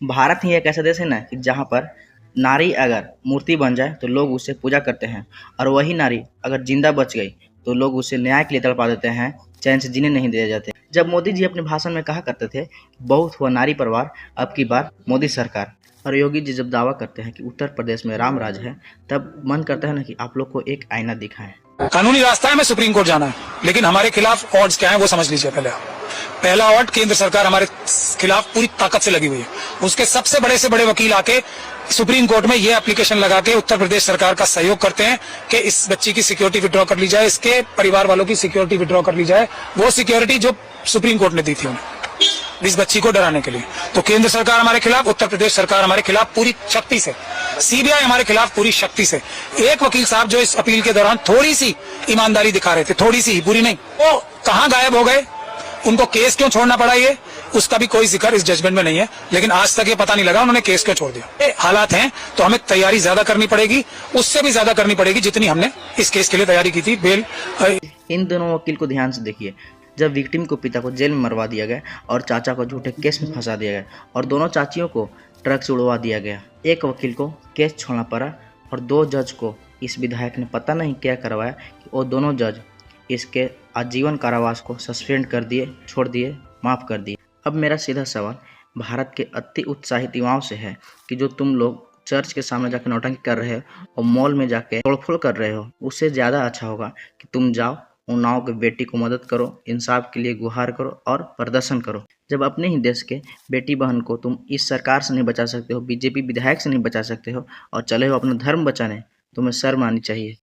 भारत ही एक ऐसा देश है ना कि जहाँ पर नारी अगर मूर्ति बन जाए तो लोग उसे पूजा करते हैं, और वही नारी अगर जिंदा बच गई तो लोग उसे न्याय के लिए तड़पा देते हैं, चैन से जीने नहीं दिए जाते। जब मोदी जी अपने भाषण में कहा करते थे, बहुत हुआ नारी परिवार, अब की बार मोदी सरकार, और योगी जी जब दावा करते हैं कि उत्तर प्रदेश में राम राज है, तब मन करता है ना कि आप लोग को एक आईना दिखाएं। कानूनी रास्ता है, मैं सुप्रीम कोर्ट जाना है, लेकिन हमारे खिलाफ ऑर्ड्स क्या है वो समझ लीजिए। पहले पहला ऑर्ड, केंद्र सरकार हमारे खिलाफ पूरी ताकत से लगी हुई है। उसके सबसे बड़े से बड़े वकील आके सुप्रीम कोर्ट में ये एप्लीकेशन लगा के उत्तर प्रदेश सरकार का सहयोग करते हैं कि इस बच्ची की सिक्योरिटी विड्रॉ कर ली जाए, इसके परिवार वालों की सिक्योरिटी विड्रॉ कर ली जाए, वो सिक्योरिटी जो सुप्रीम कोर्ट ने दी थी उन्हें इस बच्ची को डराने के लिए। तो केंद्र सरकार हमारे खिलाफ, उत्तर प्रदेश सरकार हमारे खिलाफ पूरी शक्ति से, सीबीआई हमारे खिलाफ पूरी शक्ति से। एक वकील साहब जो इस अपील के दौरान थोड़ी सी ईमानदारी दिखा रहे थे, थोड़ी सी, पूरी नहीं, वो कहां गायब हो गए, उनको केस क्यों छोड़ना पड़ा, ये उसका भी कोई जिक्र इस जजमेंट में नहीं है। लेकिन आज तक ये पता नहीं लगा उन्होंने केस क्यों छोड़ दिया। ये हालात हैं तो हमें तैयारी ज्यादा करनी पड़ेगी, उससे भी ज्यादा करनी पड़ेगी जितनी हमने इस केस के लिए तैयारी की थी। बेल इन दोनों वकील को ध्यान से देखिए। जब विक्टिम को पिता को जेल में मरवा दिया गया और चाचा को झूठे केस में फंसा दिया गया और दोनों चाचियों को ट्रक से उड़वा दिया गया, एक वकील को केस छोड़ना पड़ा और दो जज को इस विधायक ने पता नहीं क्या करवाया कि वो दोनों जज इसके आजीवन कारावास को सस्पेंड कर दिए, छोड़ दिए, माफ़ कर दिए। अब मेरा सीधा सवाल भारत के अति उत्साहित युवाओं से है कि जो तुम लोग चर्च के सामने जाकर नौटंकी कर रहे हो और मॉल में जाके तोड़फोड़ कर रहे हो, उससे ज़्यादा अच्छा होगा कि तुम जाओ उन्नाव की बेटी को मदद करो, इंसाफ के लिए गुहार करो और प्रदर्शन करो। जब अपने ही देश के बेटी बहन को तुम इस सरकार से नहीं बचा सकते हो, बीजेपी विधायक से नहीं बचा सकते हो और चले हो अपना धर्म बचाने, तुम्हें शर्म आनी चाहिए।